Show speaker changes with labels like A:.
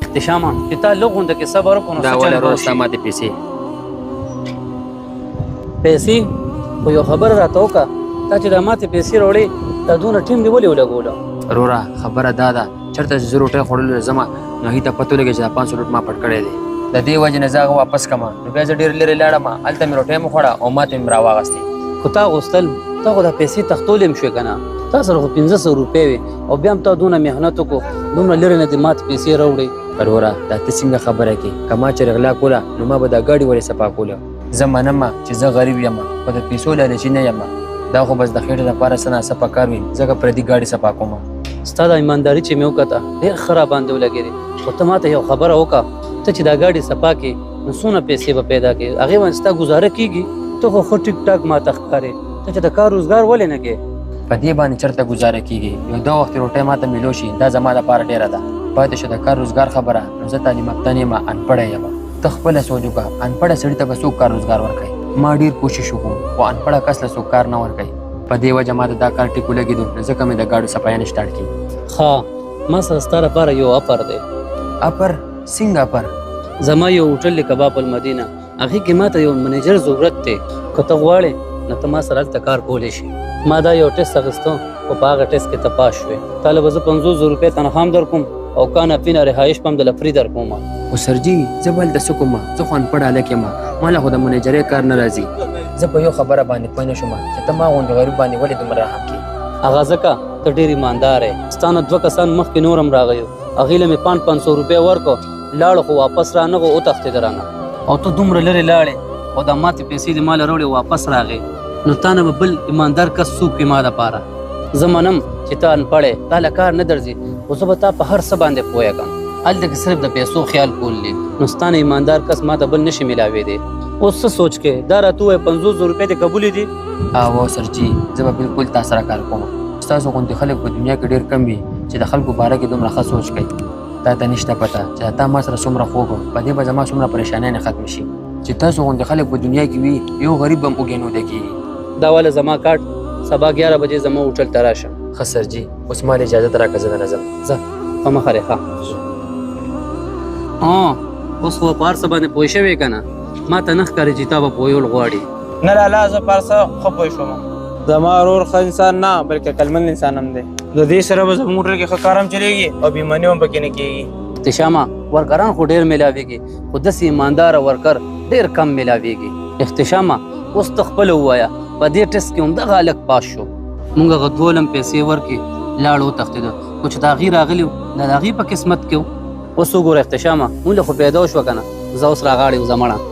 A: احتشامه چې تا لغونده کې صبر وکړو نو
B: دا
A: څه
B: ولا
A: چل به
B: روستا
A: وشي؟
B: ماته پیسې
A: پیسې خو یو خبره راته وکړه تا چې دا ماتې پیسې راوړې دا دونه ټیم دې ولې ولګوله
B: رورا خبره دا ده چېرته چې زه روټۍ خوړلو ځمه نو هغې ته پته ولګېږي چې دا 500 روټ ما پټ کړی دی د دې وجې نه زه هغه واپس کړم نو بیا زه ډېر لرې لاړم هلته مې روټۍ مې خوړه او ماته مې راواغستې
A: خو تا غوښتل تا خو دا پیسې تختولې هم شوې که نه تا سره خو 1500 روپۍ وې او بیا هم تا دونه محنت وکړو دومره لرې نه دې ماتې پیسې راوړې
B: رورا دا ته څنګه خبره کې که ما چې غلا کوله نو ما به دا ګاډي ولې صفا کوله زه منم چې زه غریب یم خو د پیسو لالچي نه یم دا خو بس د خېټې لپاره څه ناڅه پکار وي ځکه پردي ګاډي صفا کوم
A: ستا دا ایمانداري چې مې وکړه ډېر ښه راباندې ولګېدې خو ته ماته یو خبره وکړه ته چې دا ګاډي صفا کړې نو څونه پیسې به پیدا کړې هغې باندې ستا ګزاره کېږي ته خو ښه ټیک ټاک ماته ښکارې ته چې د کار روزګار ولې نه کوې
B: په دې باندې چېرته ګزاره کېږي یو 2 وخت روټۍ ماته میلو شي دا زما لپاره ډېره ده پاتې شو د کار روزګار خبره نو زه تعلیم یافته نه یم انپړی یم ته خپله سوچ وکړه انپړه سړي ته به څوک کار روزګار ورکوي ما ډېر کوشش وکړو خو انپړه کس له څوک کار نه ورکوي په دې وجه ماته دا کار ټیک ولګېدو نو ځکه مې د ګاډو صفایانې سټارټ کړي
A: ښه ما سره ستا لپاره یو اپر دی
B: اپر څنګه اپر
A: زما یو هوټل دی کباب المدینه هغې کې ماته یو منیجر ضرورت دی که ته غواړې نو ته ما سره هلته کار کولی شي ما دا یو ټیسټ اخیستو خو په هغه ټیسټ کې ته پاس شوې تا له به زه 500 روپۍ تنخوا هم در کوم او کانه پینا رهایش به هم دله فري در کوم
B: خو سرجي زه به هلته څه کوم زه خو انپړ هلک یم ما له خو د منیجرۍ کار نه راځي زه په یو خبره باندې پوه نه شوم چې ته ما غوندې غریب باندې ولې دومره رحم کوې
A: هغه ځکه ته ډېر ایماندار یې ستا نه 2 کسان مخکې نور هم راغیو هغې له مې 500 روپۍ ورکړو لاړو خو واپس رانغو وتښتېده رانه او ته دومره لرې لاړې او دا ماتې پیسې دې ما له راوړې واپس راغې نو تا نه به بل ایماندار کس څوک وي ما دپاره زه منم چې ته انپړی تا له کار نه درځي خو زه به تا په هر څه باندې پوهېږم هلته کې صرف د پیسو خیال کول دي نو ستا نه ایماندار کس ما ته بل نشي میلاوېدی اوس څه سوچ کې دا راته ووایه 500 روپۍ دې قبولې دي
B: او سرجي زه به بالکل تا سره کار کوم ستاسو غوندې خلک په دنیا کې ډېر کم وي چې د خلکو باره کې دومره ښه سوچ کوي تا ته نشته پته چې تا ما سره څومره خوږ په دې به زما څومره پریشانۍ نه ختم شي چې تاسو غوندې خلک په دنیا کې وي یو غریب به هم اوږې نه کېږي
A: دا والا زما کارت سبا 11 بجې زما هوټل ته راشم
B: ښه سرجي اوس ما اجازت راکړه زه نه ځم
A: ځه په مخه دی ښه اوس خو په هر څه باندې پوه شوې که نه ما ته نه ښکاري چې تا به پوهیول غواړي
C: نه لالا زه پر څه ښه پوه شوم زما ورور ښه انسان نه بلکې عقلمند انسان هم دی د دې سره به زموږ موټر کې ښه کار هم چلېږي او بېماني هم پکې نه کېږي
A: احتشامه ورکران خو ډېر میلاویږي خو داسې ایمانداره ورکر ډېر کم میلاویږي احتشامه اوس ته خپله ووایه په دې ټسټ کې همدغه هلک پاس شو مونږ هغه دولم پیسې ورکړې لاړ وتښتېده خو چې د هغې راغلي وو د هغې په قسمت کې و اوس وګوره احتشامه مونږ له خو پیدا شوه که نه زه اوس راغاړې وځه مړه